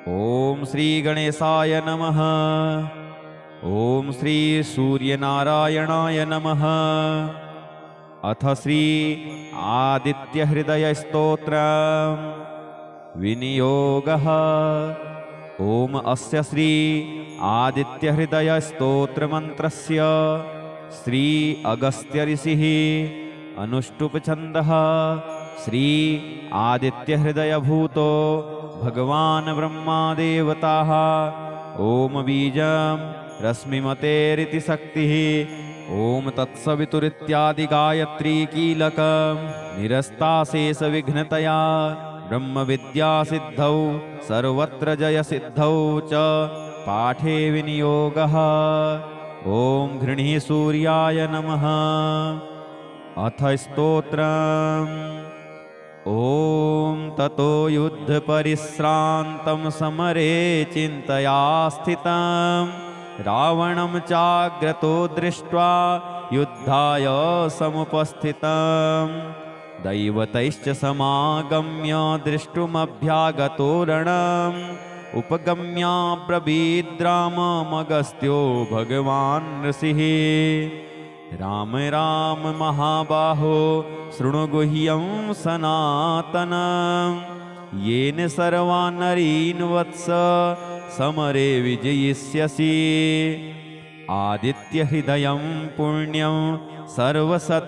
ओम श्री गणेशाय नमः। ओम श्री सूर्यनारायणाय नमः। अथ श्री आदित्य हृदय स्तोत्र विनियोगः। ओम अस्य श्री आदित्य हृदय स्तोत्र मंत्रस्य श्री अगस्त्य ऋषिः अनुष्टुप छन्दः श्री आदित्य हृदय भूतो भगवान ब्रह्मा देवताः। ओम बीजं रश्मिमतेरिति शक्तिः। ओम तत्सवितुरित्यादि गायत्री कीलकं निरस्ताशेष विघ्नतया ब्रह्म विद्या सिद्धौ सर्वत्र जय सिद्धौ च पाठे विनियोगः। ओम घृणी सूर्याय नमः। अथ स्तोत्रम्। ओम ततो युद्ध परिश्रान्तं समरे चिन्तया स्थितं रावणं चाग्रतो दृष्ट्वा युद्धाय समुपस्थितं दैवतैश्च समागम्य दृष्टुमभ्यागतो रणम् उपगम्याब्रवीद् राममगस्त्यो भगवान् ऋषिः। राम राम महाबाहो शृणु गुह्यं सनातनं येन सर्वान् नरीन् वत्स समरे विजयिष्यसि। आदित्य हृदयं पुण्यं सर्वशत्रुविनाशनं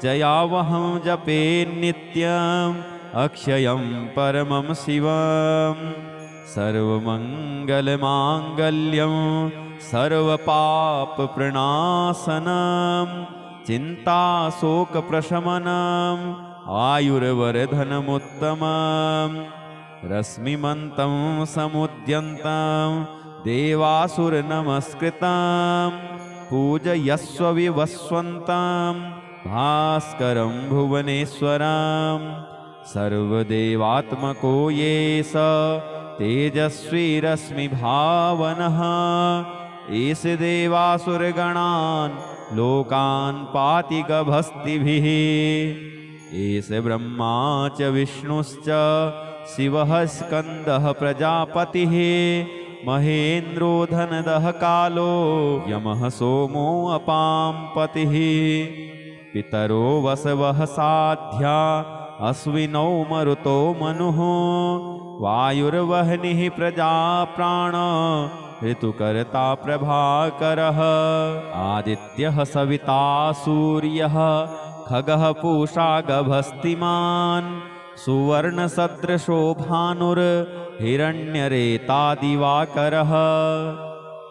जयावहं जपे नित्यम् अक्षयं परमं शिवम्। सर्वमङ्गलमाङ्गल्यं सर्वपापप्रणाशनं चिन्ताशोकप्रशमनम् आयुर्वर्धनमुत्तमम्। रश्मिमन्तं समुद्यन्तं देवासुरनमस्कृतं पूजयस्व विवस्वन्तं भास्करं भुवनेश्वरं। सर्वदेवात्मको ये स तेजस्वी रश्मिभावनः एष देवासुरगणान् लोकान् पाति गभस्तिभिः। एष ब्रह्मा च विष्णुश्च शिवः स्कन्दः प्रजापतिः महेन्द्रो धनदः कालो यमः सोमो अपां पतिः। पितरो वसवः साध्या अश्विनौ मरुतो मनुः वायुर्वह्निः प्रजाप्राण ऋतुकर्ता प्रभाकरः। आदित्यः सविता सूर्यः खगः पूषा गभस्तिमान् सुवर्णसदृशो भानुर्हिरण्यरेता दिवाकरः।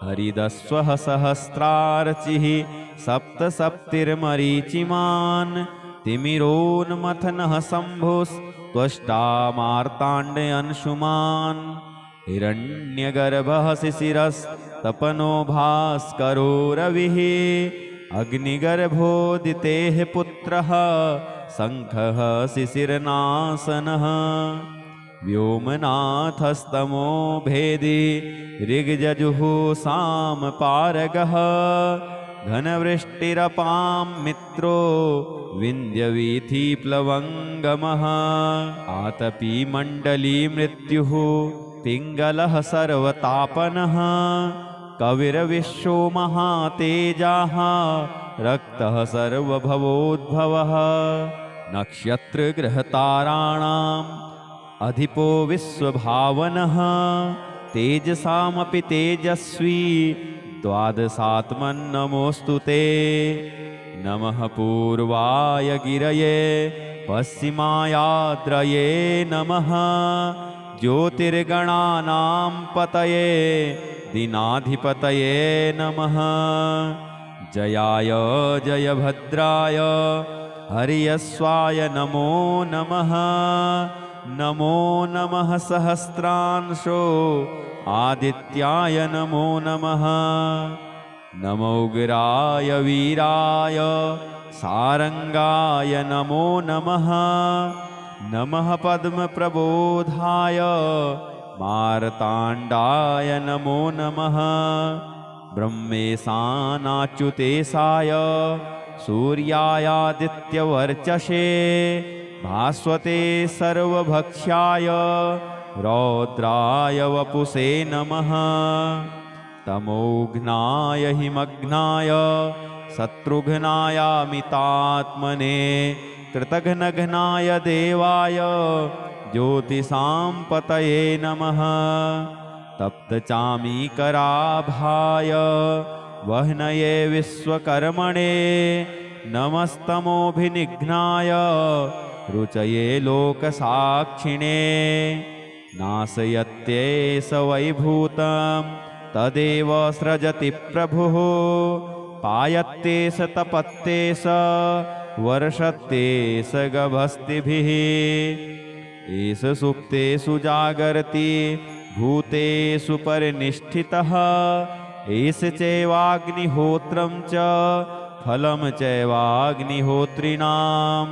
हरिदस्वः सहस्रार्चिः सप्तसप्तिर्मरीचिमान् तिमिरोन्मथनः शम्भुस्त्वष्टा मार्ताण्डयंशुमान्। हिरण्यगर्भः शिशिरस्तपनो भास्करो रविः अग्निगर्भोदितेः पुत्रः शङ्खः शिशिरनाशनः। व्योमनाथस्तमो भेदी ऋग्यजुः सामपारगः घनवृष्टिरपां मित्रो विन्ध्यवीथिप्लवङ्गमः। आतपी मण्डली मृत्युः पिङ्गलः सर्वतापनः कविर्विश्वो महातेजाः रक्तः सर्वभवोद्भवः। नक्षत्रग्रहताराणाम् अधिपो विश्वभावनः तेजसामपि तेजस्वी द्वादशात्मन्नमोऽस्तु ते। नमः पूर्वाय गिरये पश्चिमायाद्रये नमः ज्योतिर्गणानां पतये दीनाधिपतये नमः। जयाय जयभद्राय हरियस्वाय नमो नमः। नमो नमः सहस्रांशो आदित्याय नमो नमः। नमोग्राय वीराय सारंगाय नमो नमः। नमः पद्मप्रबोधाय मार्ताण्डाय नमो नमः। ब्रह्मेशानाच्युतेशाय सूर्यायादित्यवर्चसे भास्वते सर्वभक्ष्याय रौद्राय वपुषे नमः। तमोघ्नाय हिमघ्नाय शत्रुघ्नायामितात्मने कृतघ्नघ्नाय देवाय ज्योतिषां पतये नमः। तप्तचामीकराभाय वह्नये विश्वकर्मणे नमस्तमोभिनिघ्नाय रुचये लोकसाक्षिणे। नाशयत्येष वैभूतं तदेव सृजति प्रभुः। पायत्येष तपत्येष वर्षत्येष गभस्तिभिः। एष सुप्तेषु जागर्ति भूतेषु परिनिष्ठितः। एष चैवाग्निहोत्रं च फलं चैवाग्निहोत्रिणाम्।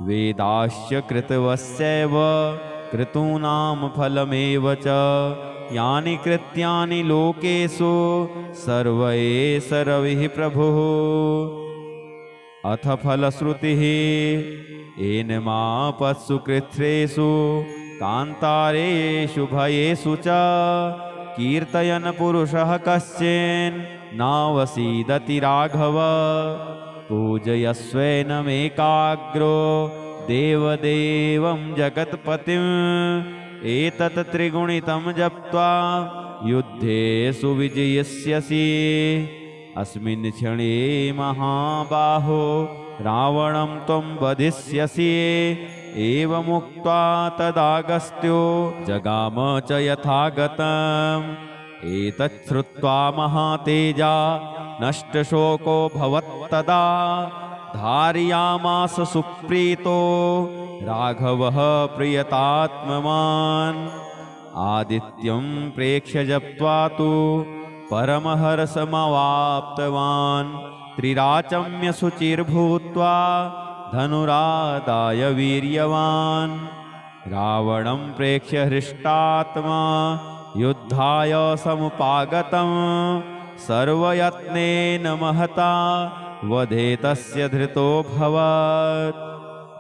वेदाश्च कृतवस्यैव क्रतूनां फलमेव च। यानि कृत्यानि लोकेषु सर्व एष रविः प्रभुः। अथ फलश्रुतिः एनमापत्सु कृच्छ्रेषु कान्तारेषु भयेषु च। कीर्तयन् पुरुषः कश्चिन् नावसीदति राघव। पूजयस्वैनमेकाग्रो देवदेवं जगत्पतिम्। एतत् त्रिगुणितं जप्त्वा युद्धेषु विजयिष्यसि। अस्मिन् क्षणे महाबाहो रावणं त्वं वधिष्यसि। एवमुक्त्वा तदागस्त्यो जगाम च यथागतम्। एतच्छ्रुत्वा महातेजा नष्टशोको भवत्तदा। धारयामास सुप्रीतो राघवः प्रियतात्मवान्। आदित्यं प्रेक्ष्य जप्त्वा तु परमहर्षमवाप्तवान्। त्रिराचम्य शुचिर्भूत्वा धनुरादाय वीर्यवान्। रावणं प्रेक्ष्य हृष्टात्मा युद्धाय समुपागतम्। सर्वयत्नेन महता वधे तस्य धृतोऽभवत्।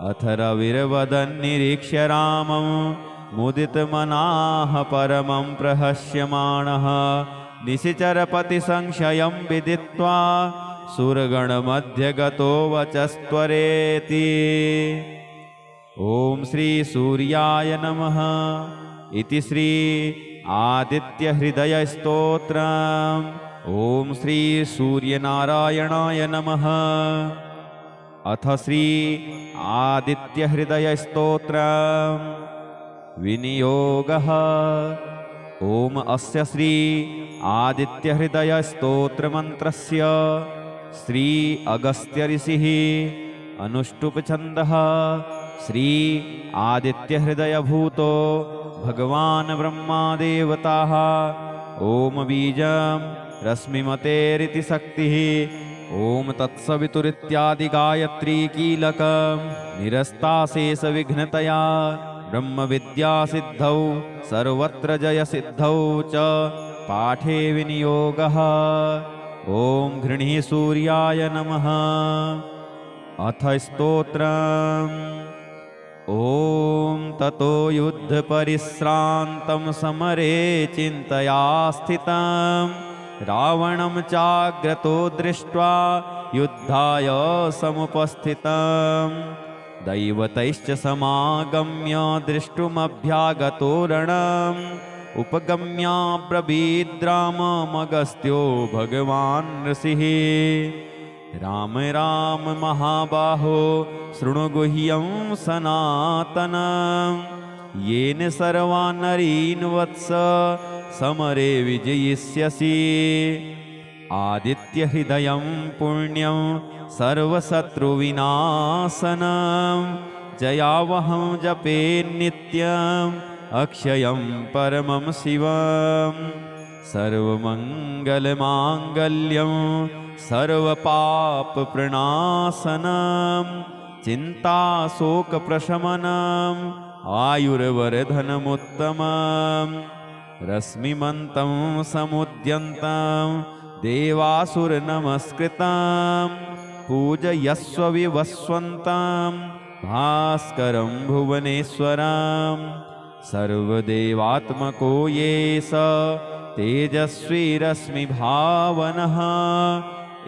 अथ रविर्वदन्निरीक्ष्य रामं मुदितमनाः परमं प्रहस्यमाणः। निशिचरपतिसंशयं विदित्वा सुरगणमध्यगतो वचस्त्वरेति। ॐ श्री सूर्याय नमः इति श्री आदित्यहृदयस्तोत्रम्। ॐ श्री सूर्यनारायणाय नमः। अथ श्री आदित्यहृदयस्तोत्रम् विनियोगः। ॐ अस्य श्री आदित्यहृदयस्तोत्रमन्त्रस्य श्री अगस्त्यऋषिः अनुष्टुप्छन्दः। श्री आदित्यहृदयभूतो भगवान् ब्रह्मादेवताः। ॐ बीजं रश्मिमतेरिति शक्तिः। ॐ तत्सवितुरित्यादि गायत्री कीलकं निरस्ताशेषविघ्नतया ब्रह्मविद्यासिद्धौ सर्वत्र जयसिद्धौ च पाठे विनियोगः। ॐ घृणी सूर्याय नमः। अथ स्तोत्रम्। ॐ ततो युद्धपरिश्रान्तं समरे चिन्तया स्थितं। रावणं चाग्रतो दृष्ट्वा युद्धाय समुपस्थितं। दैवतैश्च समागम्य द्रष्टुमभ्यागतो रणम्। उपगम्याब्रवीद्राममगस्त्यो भगवान् ऋषिः। राम राम महाबाहो शृणु गुह्यं सनातनम्। येन सर्वान् नरीन् वत्स समरे विजयिष्यसि। आदित्यहृदयं पुण्यं सर्वशत्रुविनाशनं। जयावहं जपे नित्यम् अक्षयं परमं शिवम्। सर्वमङ्गलमाङ्गल्यं सर्वपापप्रणाशनं। चिन्ताशोकप्रशमनम् आयुर्वर्धनमुत्तमम्। रश्मिमन्तं समुद्यन्तं देवासुरनमस्कृतं। पूजयस्व विवस्वन्तं भास्करं भुवनेश्वरं सर्वदेवात्मको ये स तेजस्वी रश्मिभावनः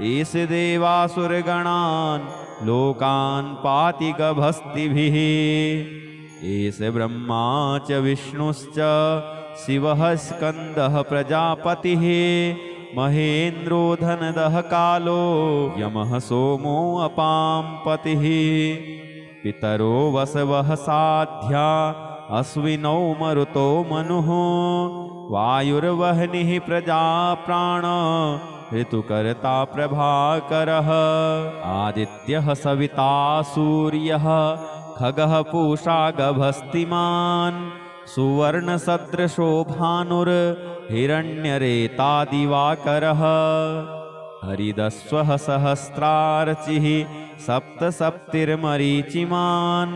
एष देवासुरगणान् लोकान् पाति गभस्तिभिः एष ब्रह्मा च विष्णुश्च शिवः स्कन्दः प्रजापतिः महेन्द्रो धनदः कालो यमः सोमो अपां पतिः पितरो वसवः साध्या अश्विनौ मरुतो मनुः वायुर्वह्निः प्रजाप्राण ऋतुकर्ता प्रभाकरः आदित्यः सविता सूर्यः खगः पूषा गभस्तिमान् सुवर्णसदृशो भानुर्हिरण्यरेता दिवाकरः हरिदस्वः सहस्रार्चिः सप्तसप्तिर्मरीचिमान्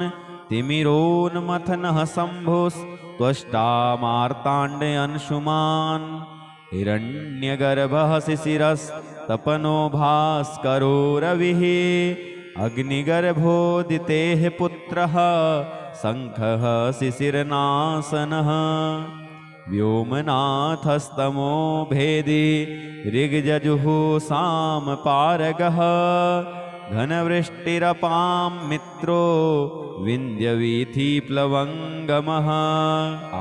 तिमिरोन्मथनः शम्भुस्त्वष्टा मार्ताण्डयंशुमान् हिरण्यगर्भः शिशिरस्तपनो भास्करो रविः अग्निगर्भोदितेः पुत्रः शङ्खः शिशिरनाशनः व्योमनाथस्तमो भेदी ऋग्यजुः सामपारगः घनवृष्टिरपां मित्रो विन्ध्यवीथिप्लवङ्गमः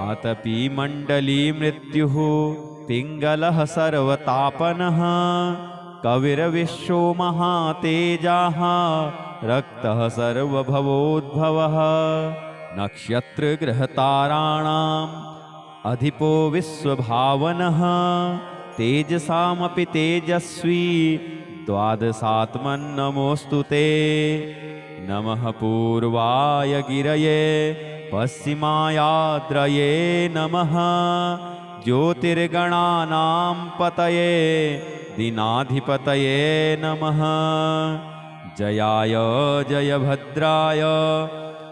आतपी मण्डली मृत्युः पिङ्गलः सर्वतापनः कविर्विश्वो महातेजाः रक्तः सर्वभवोद्भवः नक्षत्रग्रहताराणाम् अधिपो विश्वभावनः तेजसामपि तेजस्वी द्वादशात्मन्नमोऽस्तु ते नमः पूर्वाय गिरये पश्चिमायाद्रये नमः ज्योतिर्गणानां पतये दीनाधिपतये नमः जयाय जयभद्राय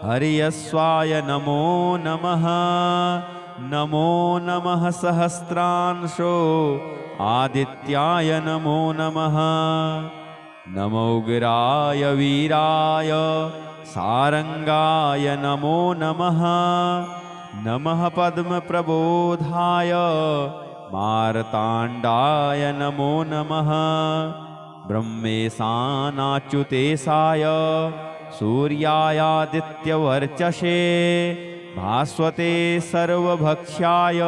हरियस्वाय नमो नमः नमो नमः सहस्रांशो आदित्याय नमो नमः नमो उग्राय वीराय सारंगाय नमो नमः नमः पद्मप्रबोधाय मार्ताण्डाय नमो नमः ब्रह्मेशानाच्युतेशाय सूर्यायादित्यवर्चसे भास्वते सर्वभक्ष्याय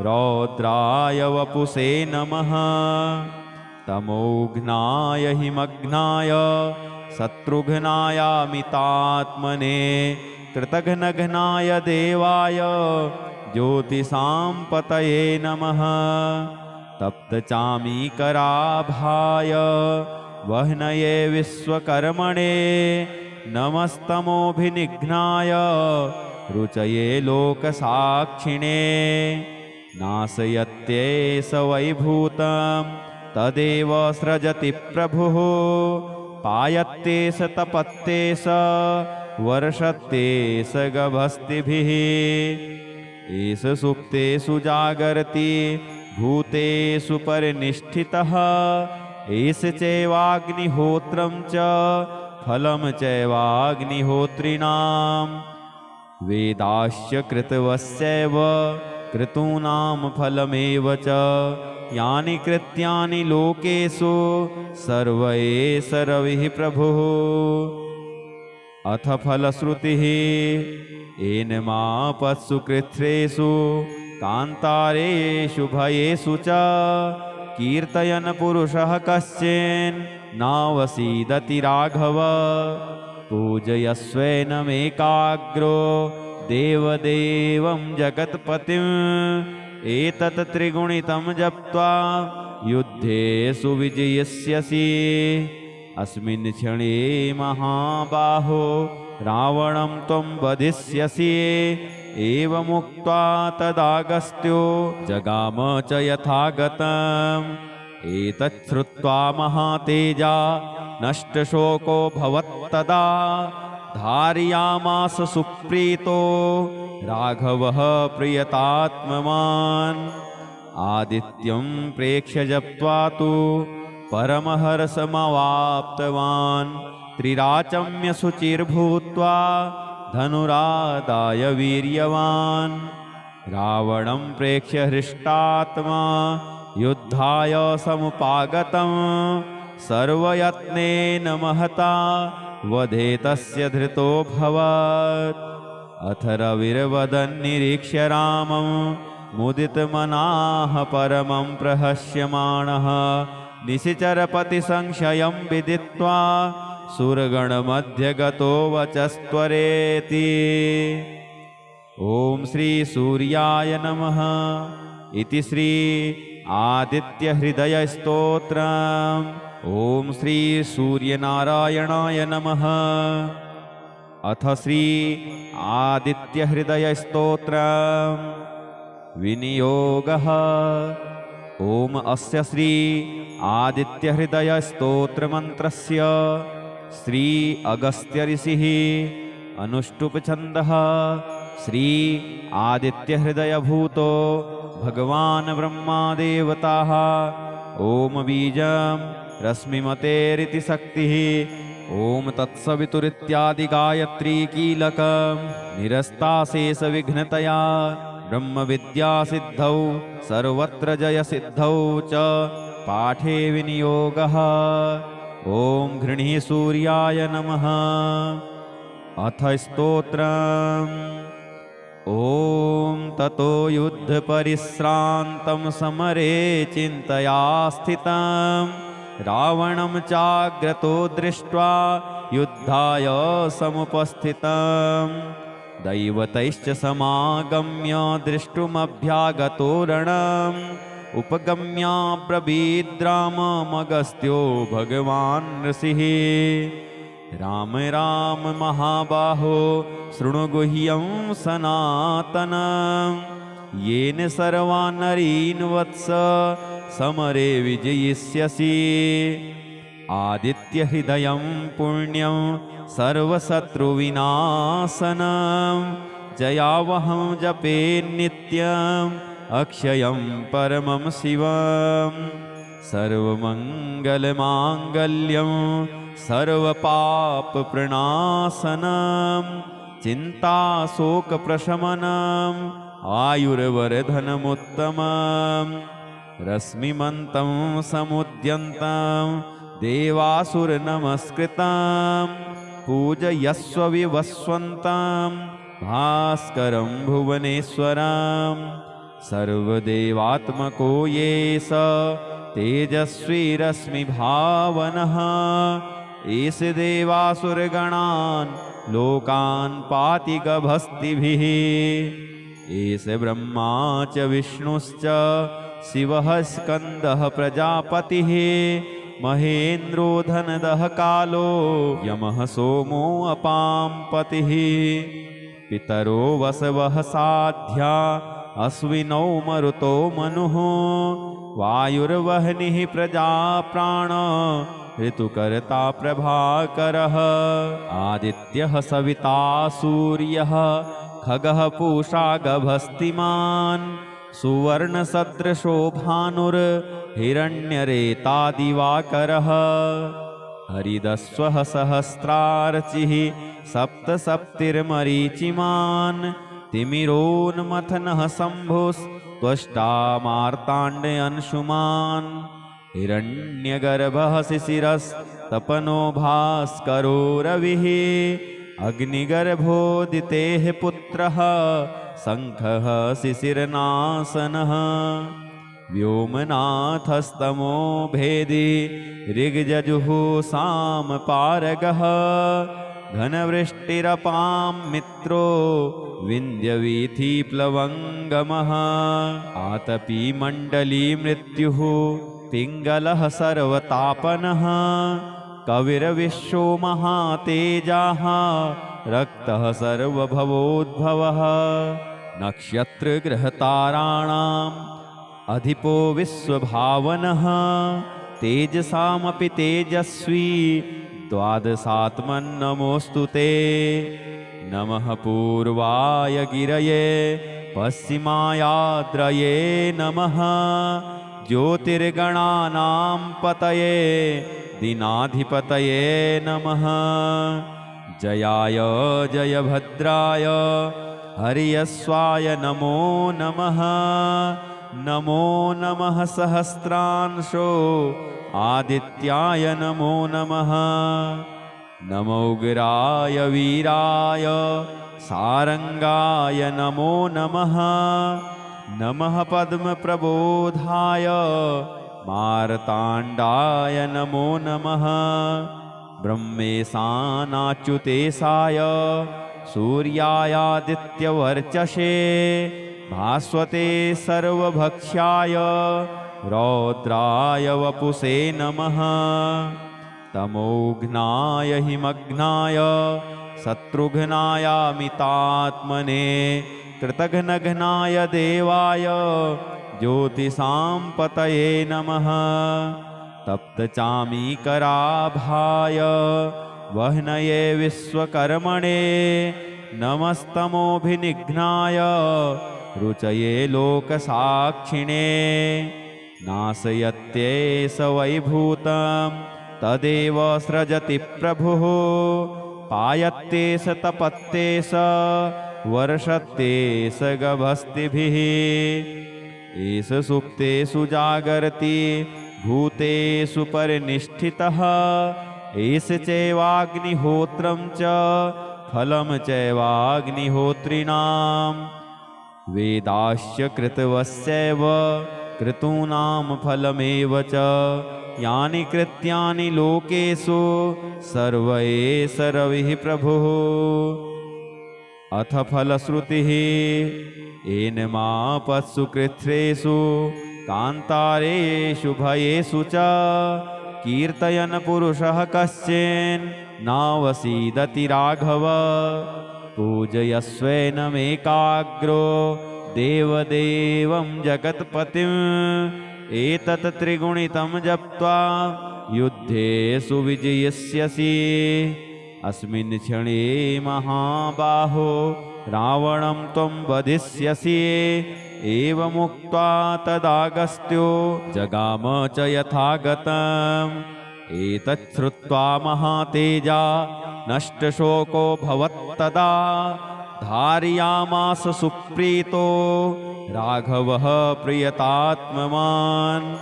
रौद्राय वपुषे नमः तमोघ्नाय हिमघ्नाय शत्रुघ्नायामितात्मने कृतघ्नघ्नाय देवाय ज्योतिषां पतये नमः तप्तचामीकराभाय वह्नये विश्वकर्मणे नमस्तमोभिनिघ्नाय रुचये लोकसाक्षिणे नाशयत्येष वैभूतं तदेव सृजति प्रभुः पायत्येष तपत्येष वर्षत्येष गभस्तिभिः एष सुप्तेषु जागर्ति भूतेषु परिनिष्ठितः एष चैवाग्निहोत्रं च फलं चैवाग्निहोत्रिणाम् वेदाश्च कृतवस्यैव क्रतूनां फलमेव च यानि कृत्यानि लोकेषु सर्व एष रविः प्रभुः अथ फलश्रुतिः एनमापत्सु कृच्छ्रेषु कान्तारेषु भयेषु च कीर्तयन् पुरुषः कश्चिन् नावसीदति राघव पूजयस्वैनमेकाग्रो देवदेवं जगत्पतिम् एतत् त्रिगुणितं जप्त्वा युद्धेषु विजयिष्यसि अस्मिन् क्षणे महाबाहो रावणं त्वं वधिष्यसि एवमुक्त्वा तदागस्त्यो जगाम च यथागतम् एतच्छ्रुत्वा महातेजा नष्टशोको भवत्तदा धारयामास सुप्रीतो राघवः प्रियतात्मवान् आदित्यं प्रेक्ष्य जप्त्वा तु परमहर्षमवाप्तवान् त्रिराचम्यशुचिर्भूत्वा धनुरादाय वीर्यवान् रावणं प्रेक्ष्य हृष्टात्मा युद्धाय समुपागतं सर्वयत्नेन महता वधे तस्य धृतोऽभवत्। अथ रविर्वदन्निरीक्ष्य रामं मुदितमनाः परमं प्रहस्यमाणः निशिचरपतिसंशयं विदित्वा सुरगणमध्यगतो वचस्त्वरेति। ॐ श्री सूर्याय नमः इति श्री आदित्यहृदयस्तोत्रम्। ॐ श्री सूर्यनारायणाय नमः। अथ श्री आदित्यहृदयस्तोत्रम् विनियोगः। ॐ अस्य श्री आदित्यहृदयस्तोत्रमन्त्रस्य श्री अगस्त्यऋषिः अनुष्टुप्छन्दः श्री आदित्यहृदयभूतो भगवान् ब्रह्मादेवताः। ॐ बीजं रश्मिमतेरिति शक्तिः। ॐ तत्सवितुरित्यादि गायत्री कीलकं निरस्ताशेषविघ्नतया ब्रह्मविद्यासिद्धौ सर्वत्र जयसिद्धौ च पाठे विनियोगः। ॐ घृणी सूर्याय नमः। अथ स्तोत्रम्। ॐ ततो युद्धपरिश्रान्तं समरे चिन्तया स्थितं रावणं चाग्रतो दृष्ट्वा युद्धाय समुपस्थितं दैवतैश्च समागम्य द्रष्टुमभ्यागतो रणम् उपगम्याब्रवीद्राममगस्त्यो भगवान् ऋषिः। राम राम महाबाहो शृणु गुह्यं सनातनं येन सर्वान् नरीन् वत्स समरे विजयिष्यसि। आदित्यहृदयं पुण्यं सर्वशत्रुविनाशनं जयावहं जपे नित्यम् अक्षयं परमं शिवं सर्वमङ्गलमाङ्गल्यं सर्वपापप्रणाशनं चिन्ताशोकप्रशमनम् आयुर्वर्धनमुत्तमं रश्मिमन्तं समुद्यन्तं देवासुरनमस्कृतं पूजयस्व विवस्वन्तं भास्करं भुवनेश्वरम् सर्वदेवात्मको ये स तेजस्वी रश्मिभावनः एष देवासुरगणान् लोकान् पाति गभस्तिभिः। एष ब्रह्मा च विष्णुश्च शिवः स्कन्दः प्रजापतिः महेन्द्रो धनदः कालो यमः सोमो अपां पतिः। पितरो वसवः साध्या अश्विनौ मरुतो मनुः वायुर्वह्निः प्रजाप्राण ऋतुकर्ता प्रभाकरः आदित्यः सविता सूर्यः खगः पूषा गभस्तिमान् सुवर्णसदृशो भानुर्हिरण्यरेता दिवाकरः हरिदस्वः सहस्रार्चिः सप्तसप्तिर्मरीचिमान् तिमिरोन्मथनः शम्भुस्त्वष्टा मार्ताण्डयंशुमान् हिरण्यगर्भः शिशिरस्तपनो भास्करो रविः अग्निगर्भोदितेः पुत्रः शङ्खः शिशिरनाशनः व्योमनाथस्तमो भेदी ऋग्यजुः सामपारगः घनवृष्टिरपां मित्रो विन्ध्यवीथिप्लवङ्गमः आतपी मण्डली मृत्युः पिङ्गलः सर्वतापनः कविर्विश्वो महातेजाः रक्तः सर्वभवोद्भवः नक्षत्रग्रहताराणाम् अधिपो विश्वभावनः तेजसामपि तेजस्वी द्वादशात्मन्नमोऽस्तु ते नमः पूर्वाय गिरये पश्चिमायाद्रये नमः ज्योतिर्गणानां पतये दीनाधिपतये नमः। जयाय जयभद्राय हरियस्वाय नमो नमः। नमो नमः सहस्रांशो आदित्याय नमो नमः। नमो उग्राय वीराय सारंगाय नमो नमः। नमः पद्मप्रबोधाय मार्ताण्डाय नमो नमः। ब्रह्मेशानाच्युतेशाय सूर्यायादित्यवर्चसे भास्वते सर्वभक्ष्याय रौद्राय वपुषे नमः। तमोघ्नाय हिमघ्नाय शत्रुघ्नायामितात्मने कृतघ्नघ्नाय देवाय ज्योतिषां पतये नमः। तप्तचामीकराभाय वह्नये विश्वकर्मणे नमस्तमोभिनिघ्नाय रुचये लोकसाक्षिणे। नाशयत्येष वैभूतं तदेव सृजति प्रभुः। पायत्येष तपत्येष वर्षत्येष गभस्तिभिः। एष सुप्तेषु जागर्ति भूतेषु परिनिष्ठितः। एष चैवाग्निहोत्रं च फलं चैवाग्निहोत्रिणां। वेदाश्च कृतवस्यैव क्रतूनां फलमेव च। यानि कृत्यानि लोकेषु सर्व एष रविः प्रभुः। अथ फलश्रुतिः एनमापत्सु कृच्छ्रेषु कान्तारेषु भयेषु च। कीर्तयन् पुरुषः कश्चिन् नावसीदति राघव। पूजयस्वैनमेकाग्रो देवदेवं जगत्पतिम्। एतत् त्रिगुणितं जप्त्वा युद्धेषु विजयिष्यसि। अस्मिन् क्षणे महाबाहो रावणं त्वं वधिष्यसि। एवमुक्त्वा तदागस्त्यो जगाम च यथागतम्। एतत् श्रुत्वा महातेजा नष्टशोको भवत्तदा। धारयामास सुप्रीतो राघवः प्रियतात्मवान्।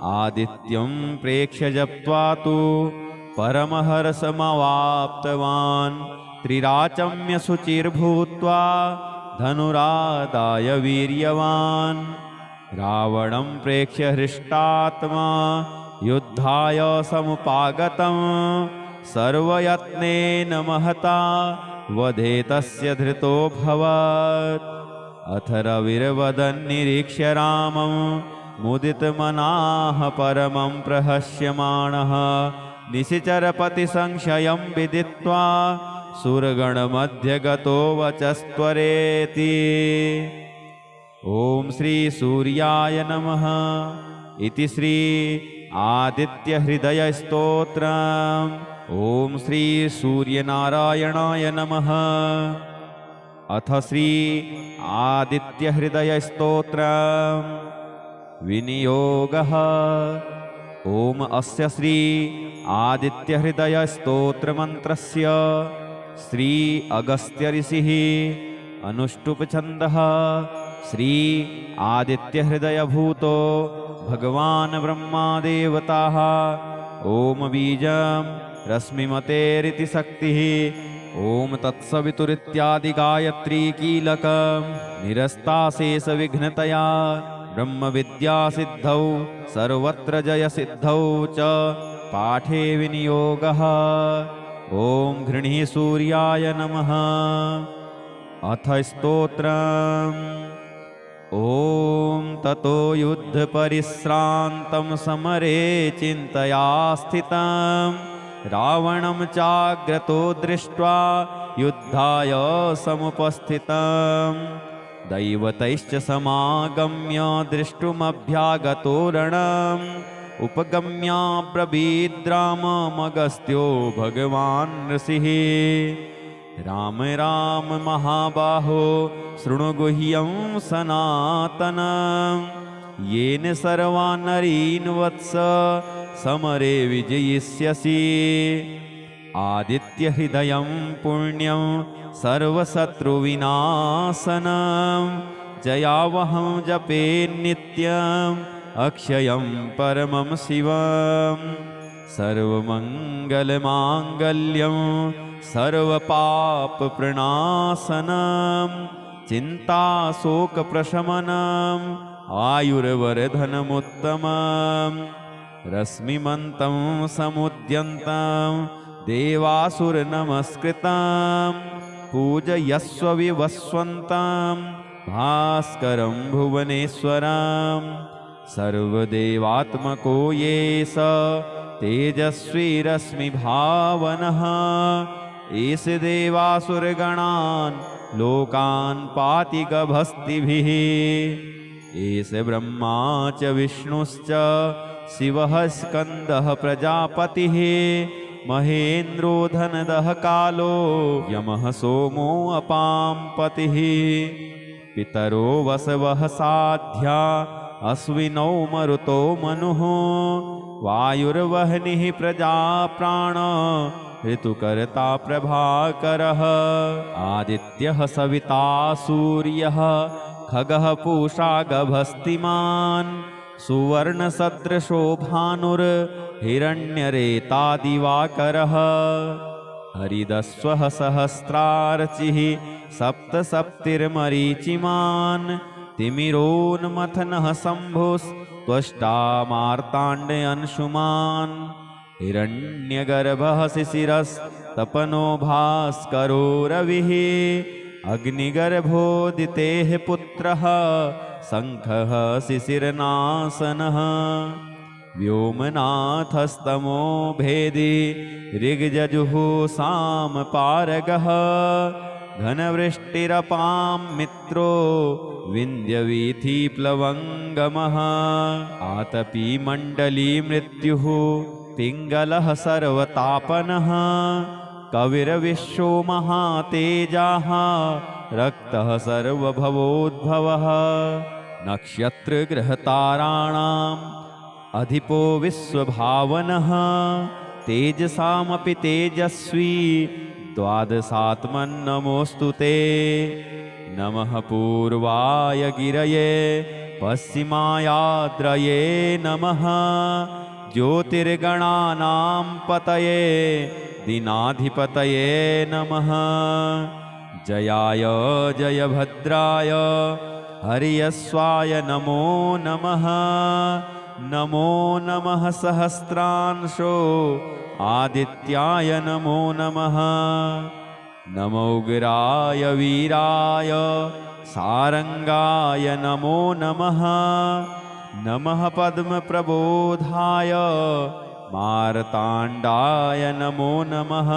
आदित्यं प्रेक्ष्य जप्त्वा तु परमहर्षमवाप्तवान्। त्रिराचम्य शुचिर्भूत्वा धनुरादाय वीर्यवान्। रावणं प्रेक्ष्य हृष्टात्मा युद्धाय समुपागतम्। सर्वयत्नेन महता वधे तस्य धृतोऽभवत्। अथ रविर्वदन्निरीक्ष्य रामं मुदितमनाः परमं प्रहस्यमाणः। निशिचरपतिसंशयं विदित्वा सुरगणमध्यगतो वचस्त्वरेति। ॐ श्री सूर्याय नमः इति श्री आदित्यहृदयस्तोत्रम्। ॐ श्री सूर्यनारायणाय नमः। अथ श्री आदित्यहृदयस्तोत्रम् विनियोगः। ॐ अस्य श्री आदित्यहृदयस्तोत्रमन्त्रस्य श्री अगस्त्यऋषिः अनुष्टुप्छन्दः श्री आदित्यहृदयभूतो भगवान् ब्रह्मादेवताः। ॐ बीजं रश्मिमतेरिति शक्तिः। ॐ तत्सवितुरित्यादि गायत्री कीलकं निरस्ताशेषविघ्नतया ब्रह्मविद्यासिद्धौ सर्वत्र जयसिद्धौ च पाठे विनियोगः। ॐ घृणीः सूर्याय नमः। अथ स्तोत्रम्। ॐ ततो युद्धपरिश्रान्तं समरे चिन्तया स्थितं। रावणं चाग्रतो दृष्ट्वा युद्धाय समुपस्थितं। दैवतैश्च समागम्य द्रष्टुमभ्यागतो रणम्। उपगम्याब्रवीद्राममगस्त्यो भगवान् ऋषिः। राम राम महाबाहो शृणु गुह्यं सनातनं। येन सर्वान् नरीन् वत्स समरे विजयिष्यसि आदित्यहृदयं पुण्यं सर्वशत्रुविनाशनं जयावहं जपे नित्यम् अक्षयं परमं शिवम् सर्वमङ्गलमाङ्गल्यं सर्वपापप्रणाशनं चिन्ताशोकप्रशमनम् आयुर्वर्धनमुत्तमम् रश्मिमन्तं समुद्यन्तं देवासुरनमस्कृतं पूजयस्व विवस्वन्तं भास्करं भुवनेश्वरम् सर्वदेवात्मको ये स तेजस्वी रश्मिभावनः एष देवासुरगणान् लोकान् पाति गभस्तिभिः एष ब्रह्मा च विष्णुश्च शिवः स्कन्दः प्रजापतिः महेन्द्रो धनदः कालो यमः सोमो अपां पतिः पितरो वसवः साध्या अश्विनौ मरुतो मनुः वायुर्वह्निः प्रजाप्राण ऋतुकर्ता प्रभाकरः आदित्यः सविता सूर्यः खगः पूषा गभस्तिमान् सुवर्णसदृशो भानुर्हिरण्यरेता दिवाकरः हरिदस्वः सहस्रार्चिः सप्तसप्तिर्मरीचिमान् तिमिरोन्मथनः शम्भुस्त्वष्टा मार्ताण्डयंशुमान् हिरण्यगर्भः शिशिरस्तपनो भास्करो रविः अग्निगर्भोदितेः पुत्रः शङ्खः शिशिरनाशनः व्योमनाथस्तमो भेदी ऋग्यजुः सामपारगः घनवृष्टिरपां मित्रो विन्द्यवीथिप्लवङ्गमः आतपी मण्डली मृत्युः पिङ्गलः सर्वतापनः कविर्विश्वो महातेजाः रक्तः सर्वभवोद्भवः नक्षत्रग्रहताराणाम् अधिपो विश्वभावनः तेजसामपि तेजस्वी द्वादशात्मन्नमोऽस्तु ते नमः पूर्वाय गिरये पश्चिमायाद्रये नमः ज्योतिर्गणानां पतये दीनाधिपतये नमः जयाय जयभद्राय हरियस्वाय नमो नमः नमो नमः सहस्रांशो आदित्याय नमो नमः नमोग्राय वीराय सारंगाय नमो नमः नमः पद्मप्रबोधाय मार्ताण्डाय नमो नमः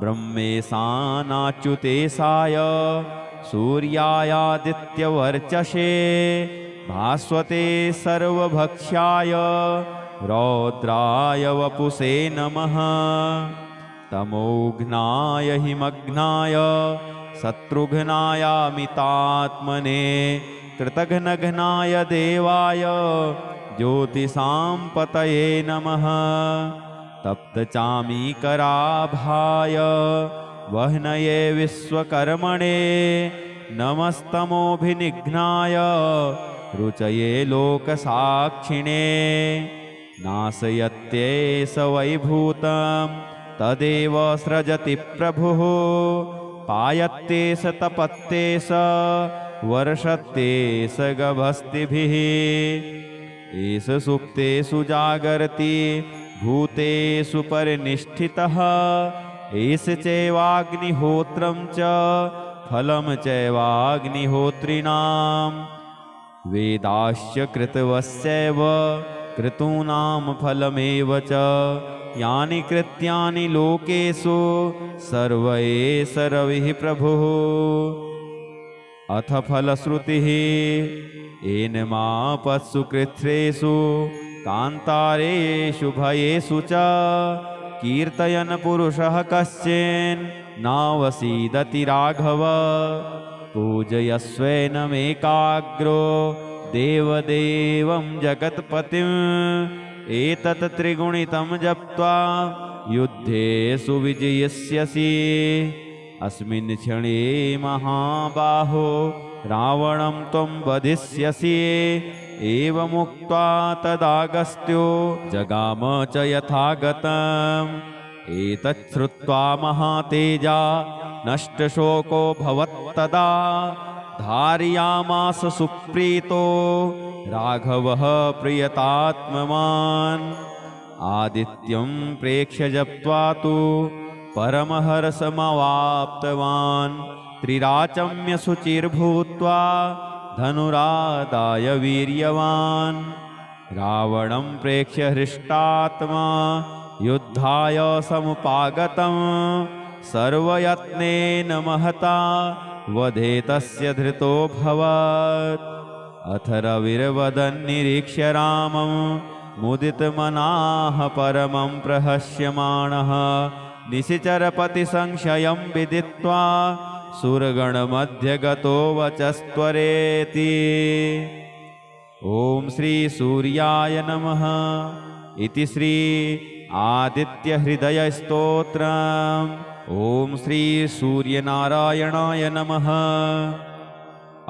ब्रह्मेशानाच्युतेशाय सूर्यायादित्यवर्चसे भास्वते सर्वभक्ष्याय रौद्राय वपुषे नमः तमोघ्नाय हिमघ्नाय शत्रुघ्नायामितात्मने कृतघ्नघ्नाय देवाय ज्योतिषां पतये नमः तप्तचामीकराभाय वह्नये विश्वकर्मणे नमस्तमोभिनिघ्नाय रुचये लोकसाक्षिणे नाशयत्येष वैभूतं तदेव सृजति प्रभुः पायत्येष तपत्येष वर्षत्येष गभस्तिभिः एष सुप्तेषु जागर्ति भूतेषु परिनिष्ठितः एष चैवाग्निहोत्रं च फलं चैवाग्निहोत्रिणां वेदाश्च कृतवस्यैव क्रतूनां फलमेव च यानि कृत्यानि लोकेषु सर्व एष रविः प्रभुः अथ फलश्रुतिः एनमापत्सु कृच्छ्रेषु कान्तारेषु भयेषु च कीर्तयन् पुरुषः कश्चिन् नावसीदति राघव पूजयस्वैनमेकाग्रो देवदेवं जगत्पतिं एतत् त्रिगुणितं जप्त्वा युद्धे सुविजयिष्यसि। अस्मिन् क्षणे महाबाहो रावणं त्वं वधिष्यसि। एवमुक्त्वा तदागस्त्यो जगाम च यथागतम्। एतत् श्रुत्वा महातेजा नष्टशोको भवत्तदा। धारयामास सुप्रीतो राघवः प्रियतात्मवान्। आदित्यं प्रेक्ष्य जप्त्वा तु परमहर्षमवाप्तवान्। त्रिराचम्य शुचिर्भूत्वा धनुरादाय वीर्यवान्। रावणं प्रेक्ष्य हृष्टात्मा युद्धाय समुपागतम्। सर्वयत्नेन महता वधे तस्य धृतोऽभवत्। अथ रविर्वदन् निरीक्ष्य रामं मुदितमनाः परमं प्रहस्यमाणः। निशिचरपतिसंशयं विदित्वा सुरगणमध्ये गतो वचस्त्वरेति। ॐ श्री सूर्याय नमः इति श्री आदित्यहृदयस्तोत्रम्। ॐ श्री सूर्यनारायणाय नमः।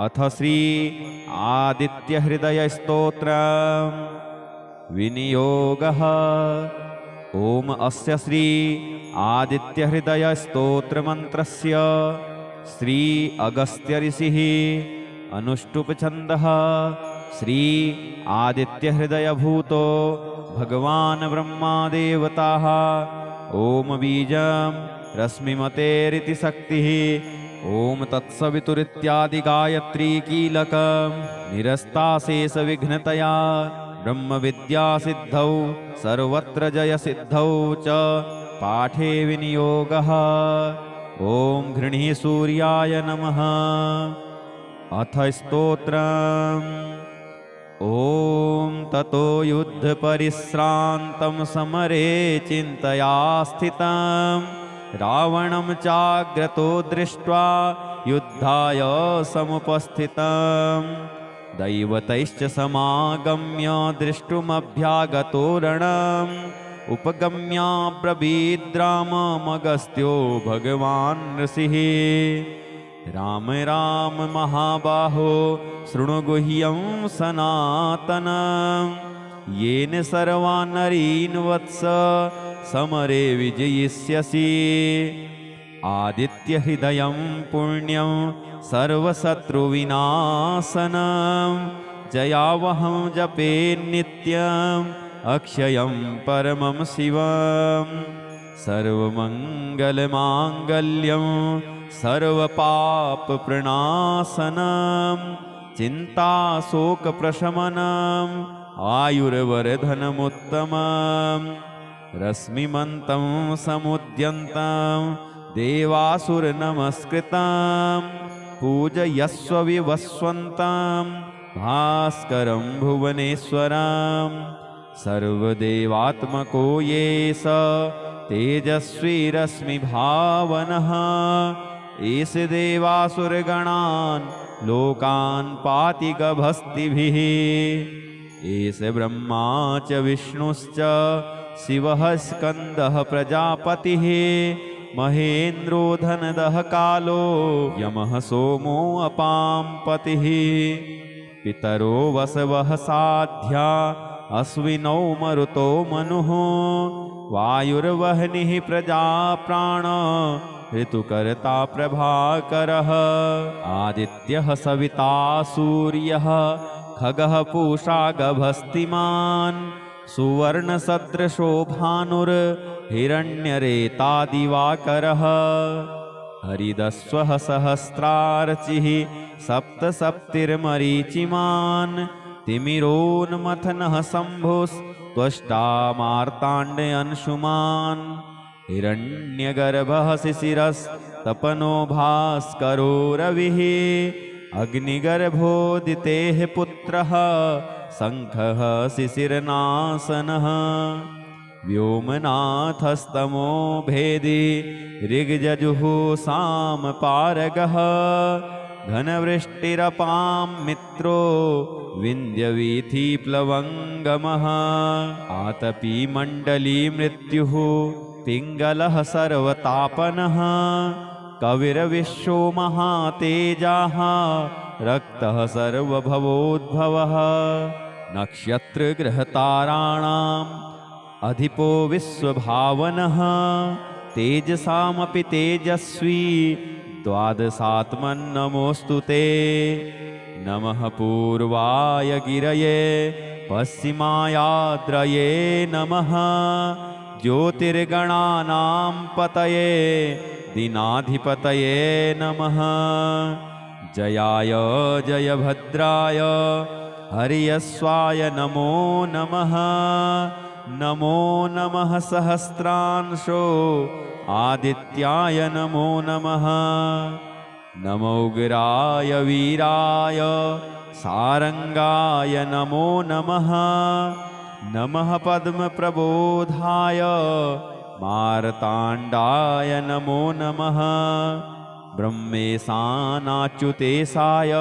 अथ श्री आदित्यहृदयस्तोत्रम् विनियोगः। ॐ अस्य श्री आदित्यहृदयस्तोत्रमन्त्रस्य श्री अगस्त्यऋषिः अनुष्टुप्छन्दः श्री आदित्यहृदयभूतो भगवान् ब्रह्मादेवताः। ॐ बीजं रश्मिमतेरिति शक्तिः। ॐ तत्सवितुरित्यादि गायत्री कीलकं निरस्ताशेषविघ्नतया ब्रह्मविद्यासिद्धौ सर्वत्र जयसिद्धौ च पाठे विनियोगः। ॐ घृणी सूर्याय नमः। अथ स्तोत्रम्। ॐ ततो युद्धपरिश्रान्तं समरे चिन्तया स्थितं। रावणं चाग्रतो दृष्ट्वा युद्धाय समुपस्थितं। दैवतैश्च समागम्य द्रष्टुमभ्यागतो रणम्। उपगम्याब्रवीद्राममगस्त्यो भगवान् ऋषिः। राम राम महाबाहो शृणु गुह्यं सनातनम्। येन सर्वान् नरीन् वत्स समरे विजयिष्यसि। आदित्यहृदयं पुण्यं सर्वशत्रुविनाशनं। जयावहं जपे नित्यम् अक्षयं परमं शिवम्। सर्वमङ्गलमाङ्गल्यं सर्वपापप्रणाशनं। चिन्ताशोकप्रशमनम् आयुर्वर्धनमुत्तमम्। रश्मिमन्तं समुद्यन्तं देवासुरनमस्कृतं। पूजयस्व विवस्वन्तं भास्करं भुवनेश्वरम्। सर्वदेवात्मको ये स तेजस्वी रश्मिभावनः। एष देवासुरगणान् लोकान् पाति गभस्तिभिः। एष ब्रह्मा च विष्णुश्च शिवः स्कन्दः प्रजापतिः। महेन्द्रो धनदः कालो यमः सोमो अपां पतिः। पितरो वसवः साध्या अश्विनौ मरुतो मनुः। वायुर्वह्निः प्रजाप्राण ऋतुकर्ता प्रभाकरः। आदित्यः सविता सूर्यः खगः पूषा गभस्तिमान्। सुवर्णसदृशो भानुर्हिरण्यरेता दिवाकरः। हरिदस्वः सहस्रार्चिः सप्तसप्तिर्मरीचिमान्। तिमिरोन्मथनः शम्भुस्त्वष्टा मार्ताण्डयंशुमान्। हिरण्यगर्भः शिशिरस्तपनो भास्करो रविः। अग्निगर्भोदितेः पुत्रः शङ्खः शिशिरनाशनः। व्योमनाथस्तमो भेदी ऋग्यजुः सामपारगः। घनवृष्टिरपां मित्रो विन्ध्यवीथिप्लवङ्गमः आतपी मण्डली मृत्युः पिङ्गलः सर्वतापनः कविर्विश्वो महातेजाः रक्तः सर्वभवोद्भवः नक्षत्रग्रहताराणाम् अधिपो विश्वभावनः तेजसामपि तेजस्वी द्वादशात्मन्नमोऽस्तु ते नमः पूर्वाय गिरये पश्चिमायाद्रये नमः ज्योतिर्गणानां पतये दीनाधिपतये नमः जयाय जयभद्राय हरियस्वाय नमो नमः नमो नमः सहस्रांशो आदित्याय नमो नमः नमोग्राय वीराय सारंगाय नमो नमः नमः पद्मप्रबोधाय मार्ताण्डाय नमो नमः ब्रह्मेशानाच्युतेशाय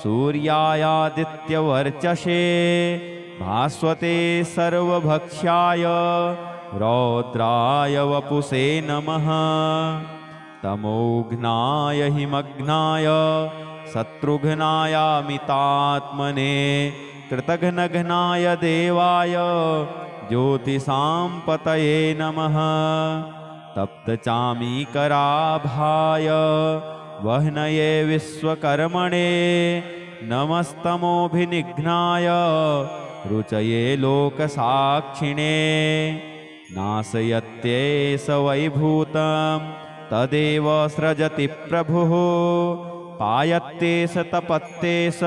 सूर्यायादित्यवर्चसे भास्वते सर्वभक्ष्याय रौद्राय वपुषे नमः तमोघ्नाय हिमघ्नाय शत्रुघ्नायामितात्मने कृतघ्नघ्नाय देवाय ज्योतिषां पतये नमः तप्तचामीकराभाय वह्नये विश्वकर्मणे नमस्तमोभिनिघ्नाय रुचये लोकसाक्षिणे नाशयत्येष वैभूतं तदेव सृजति प्रभुः पायत्येष तपत्येष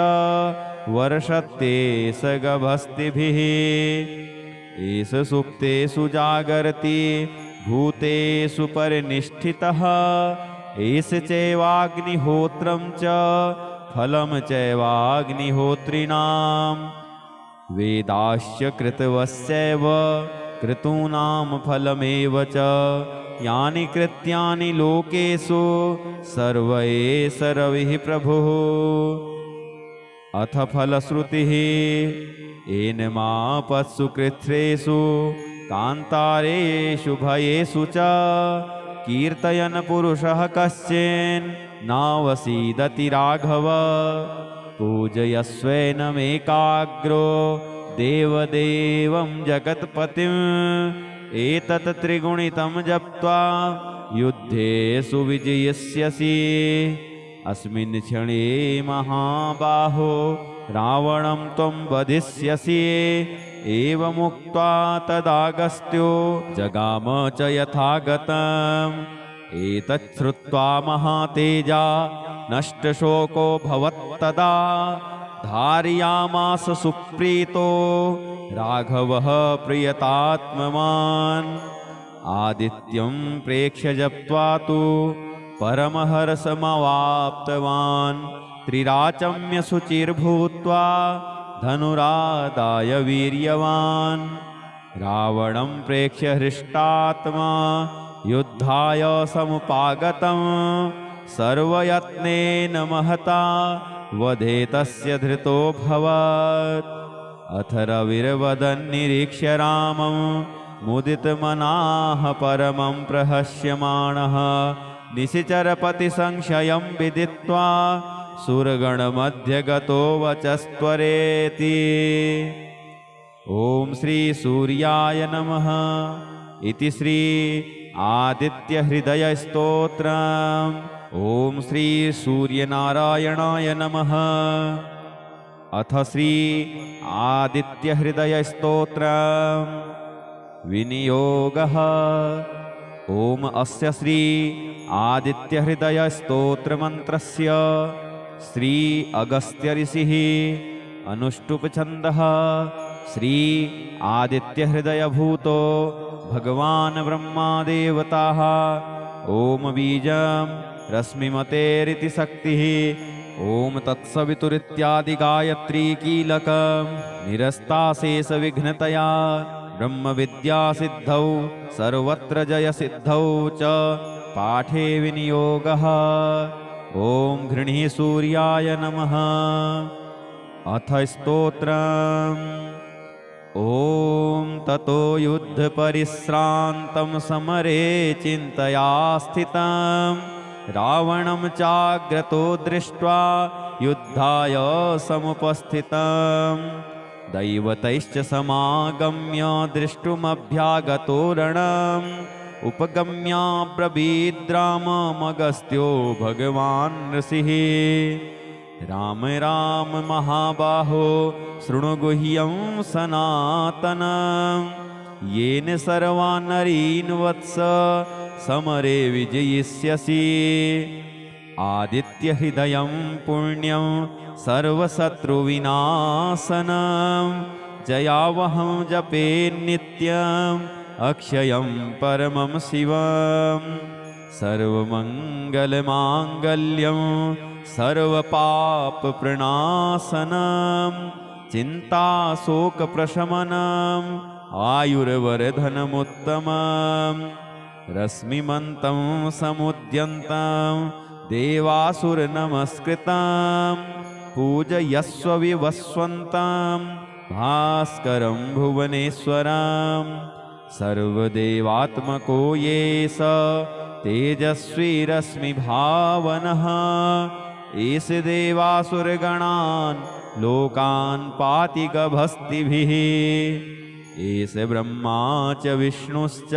वर्षत्येष गभस्तिभिः एष सुप्तेषु जागर्ति भूतेषु परिनिष्ठितः एष चैवाग्निहोत्रं च फलं चैवाग्निहोत्रिणाम् वेदाश्च कृतवस्यैव कृतूनां फलमेव च यानि कृत्यानि लोकेषु सर्व एष रविः प्रभुः अथ फलश्रुतिः एनमापत्सु कृच्छ्रेषु कान्तारेषु भयेषु च कीर्तयन् पुरुषः कश्चिन् नावसीदति राघव पूजयस्वैनमेकाग्रो देवदेवं जगत्पतिम् एतत् त्रिगुणितं जप्त्वा युद्धेषु विजयिष्यसि अस्मिन् क्षणे महाबाहो रावणं त्वं वधिष्यसि एवमुक्त्वा तदागस्त्यो जगाम च यथागतम् एतत् श्रुत्वा महातेजा नष्टशोको भवत्तदा धारयामास सुप्रीतो राघवः प्रियतात्मवान् आदित्यं प्रेक्ष्य जप्त्वा तु परमहर्षमवाप्तवान् त्रिराचम्य शुचिर्भूत्वा धनुरादाय वीर्यवान् रावणं प्रेक्ष्य हृष्टात्मा युद्धाय समुपागतं सर्वयत्नेन महता वधे तस्य धृतोऽभवत् अथ रविर्वदन्निरीक्ष्य रामं मुदितमनाः परमं प्रहस्यमाणः निशिचरपतिसंशयं विदित्वा सुरगणमध्यगतो वचस्त्वरेति ॐ श्री सूर्याय नमः इति श्री आदित्यहृदयस्तोत्रम् ॐ श्री सूर्यनारायणाय नमः अथ श्री आदित्यहृदयस्तोत्रम् विनियोगः ॐ अस्य श्री आदित्यहृदयस्तोत्रमन्त्रस्य श्री अगस्त्यऋषिः अनुष्टुप्छन्दः श्री आदित्यहृदयभूतो भगवान् ब्रह्मादेवताः ॐ बीजं रश्मिमतेरिति शक्तिः ॐ तत्सवितुरित्यादि कीलकं निरस्ताशेषविघ्नतया ब्रह्मविद्यासिद्धौ सर्वत्र जयसिद्धौ च पाठे विनियोगः ॐ घृणीसूर्याय नमः। अथ स्तोत्रम्। ॐ ततो युद्धपरिश्रान्तं समरे चिन्तया स्थितं रावणं चाग्रतो दृष्ट्वा युद्धाय समुपस्थितं दैवतैश्च समागम्य द्रष्टुमभ्यागतो रणम् उपगम्याब्रवीद्राममगस्त्यो भगवान् ऋषिः। राम राम महाबाहो शृणु गुह्यं सनातनं येन सर्वान् नरीन् वत्स समरे विजयिष्यसि। आदित्यहृदयं पुण्यं सर्वशत्रुविनाशनं जयावहं जपे नित्यम् अक्षयं परमं शिवं। सर्वमङ्गलमाङ्गल्यं सर्वपापप्रणाशनं चिन्ताशोकप्रशमनम् आयुर्वर्धनमुत्तमम्। रश्मिमन्तं समुद्यन्तं देवासुरनमस्कृतं पूजयस्व विवस्वन्तं भास्करं भुवनेश्वरम्। सर्वदेवात्मको ये स तेजस्वी रश्मिभावनः एष देवासुरगणान् लोकान् पाति गभस्तिभिः। एष ब्रह्मा च विष्णुश्च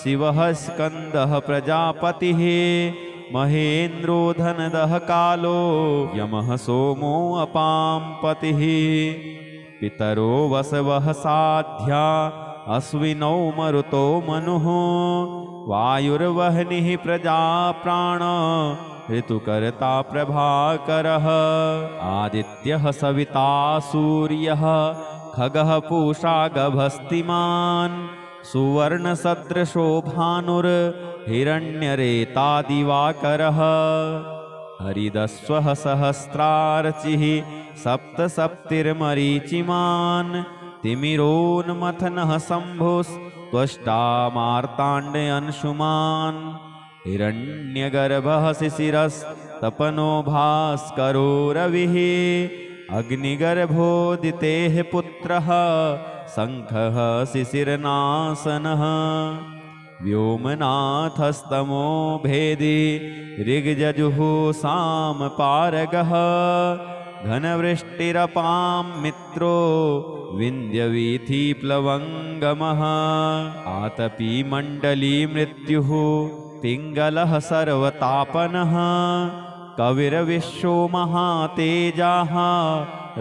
शिवः स्कन्दः प्रजापतिः महेन्द्रो धनदः कालो यमः सोमो अपां पतिः। पितरो वसवः साध्या अश्विनौ मरुतो मनुः वायुर्वह्निः प्रजाप्राण ऋतुकर्ता प्रभाकरः। आदित्यः सविता सूर्यः खगः पूषा गभस्तिमान् सुवर्णसदृशो भानुर्हिरण्यरेता दिवाकरः। हरिदस्वः सहस्रार्चिः सप्तसप्तिर्मरीचिमान् तिमिरोन्मथनः शम्भुस्त्वष्टा मार्ताण्डयंशुमान्। हिरण्यगर्भः शिशिरस्तपनो भास्करो रविः अग्निगर्भोदितेः पुत्रः शङ्खः शिशिरनाशनः। व्योमनाथस्तमो भेदी ऋग्यजुः सामपारगः घनवृष्टिरपां मित्रो विन्ध्यवीथिप्लवङ्गमः। आतपी मण्डली मृत्युः पिङ्गलः सर्वतापनः कविर्विश्वो महातेजाः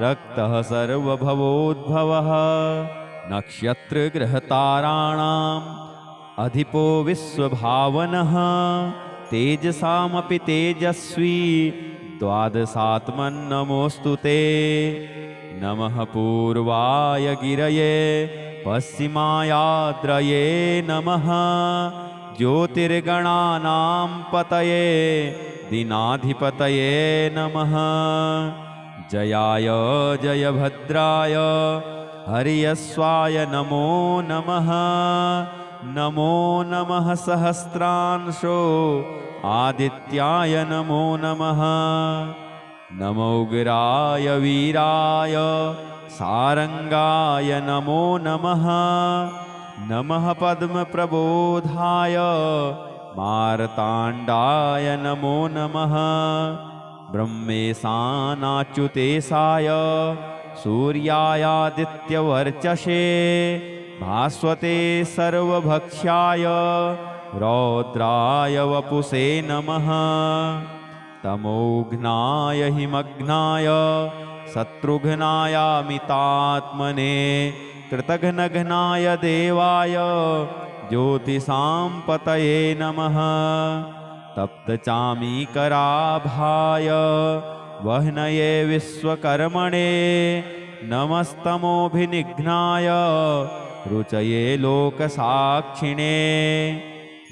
रक्तः सर्वभवोद्भवः। नक्षत्रग्रहताराणाम् अधिपो विश्वभावनः तेजसामपि तेजस्वी द्वादशात्मन्नमोऽस्तु ते। नमः पूर्वाय गिरये पश्चिमायाद्रये नमः ज्योतिर्गणानां पतये दीनाधिपतये नमः। जयाय जयभद्राय हरियस्वाय नमो नमः। नमो नमः सहस्रांशो आदित्याय नमो नमः। नमो उग्राय वीराय सारंगाय नमो नमः। नमः पद्मप्रबोधाय मार्ताण्डाय नमो नमः। ब्रह्मेशानाच्युतेशाय सूर्यायादित्यवर्चसे भास्वते सर्वभक्ष्याय रौद्राय वपुषे नमः। तमोघ्नाय हिमघ्नाय शत्रुघ्नायामितात्मने कृतघ्नघ्नाय देवाय ज्योतिषां पतये नमः। तप्तचामीकराभाय वह्नये विश्वकर्मणे नमस्तमोभिनिघ्नाय रुचये लोकसाक्षिणे।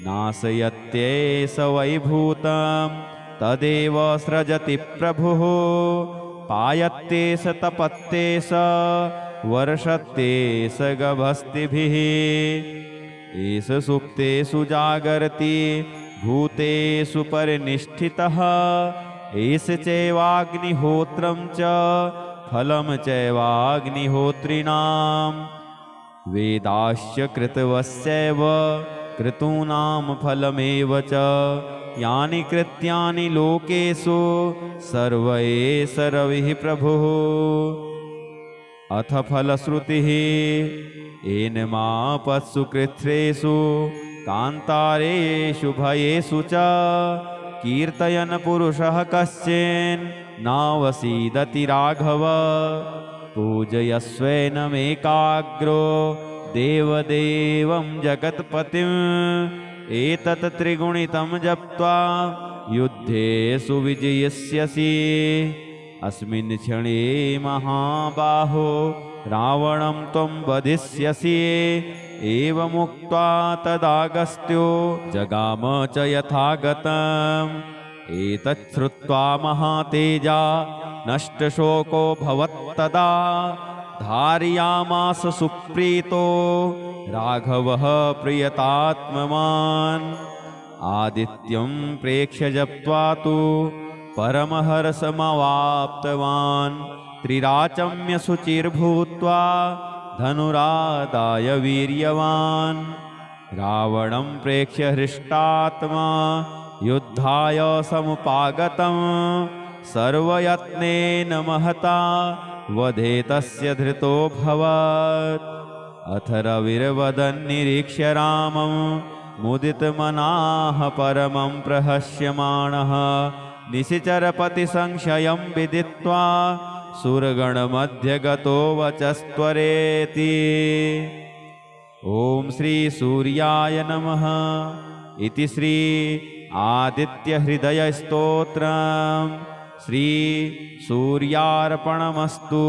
नाशयत्येष वैभूतं तदेव सृजति प्रभुः पायत्येष तपत्येष वर्षत्येष गभस्तिभिः। एष सुप्तेषु जागर्ति भूतेषु परिनिष्ठितः एष चैवाग्निहोत्रं च फलं चैवाग्निहोत्रिणां वेदाश्च कृतवस्यैव क्रतूनां फलमेव च यानि कृत्यानि लोकेषु सर्व एष रविः प्रभुः अथ फलश्रुतिः एनमापत्सु कृच्छ्रेषु कान्तारेषु भयेषु च कीर्तयन् पुरुषः कश्चिन् नावसीदति राघव पूजयस्वैनमेकाग्रो देवदेवं जगत्पतिम् एतत् त्रिगुणितं जप्त्वा युद्धेषु विजयिष्यसि अस्मिन् क्षणे महाबाहो रावणं त्वं वधिष्यसि एवमुक्त्वा तदागस्त्यो जगाम च यथागतम् एतत् श्रुत्वा महातेजा नष्टशोको भवत्तदा धारयामास सुप्रीतो राघवः प्रियतात्मवान् आदित्यं प्रेक्ष्य जप्त्वा तु परमहर्षमवाप्तवान् त्रिराचम्य शुचिर्भूत्वा धनुरादाय वीर्यवान् रावणं प्रेक्ष्य हृष्टात्मा युद्धाय समुपागतं सर्वयत्नेन महता वधे तस्य धृतोऽभवत् अथ रविर्वदन्निरीक्ष्य रामं मुदितमनाः परमं प्रहस्यमाणः निशिचरपतिसंशयं विदित्वा सुरगणमध्यगतो वचस्त्वरेति ॐ श्री सूर्याय नमः इति श्री आदित्यहृदयस्तोत्रम् श्री सूर्यार्पणमस्तु।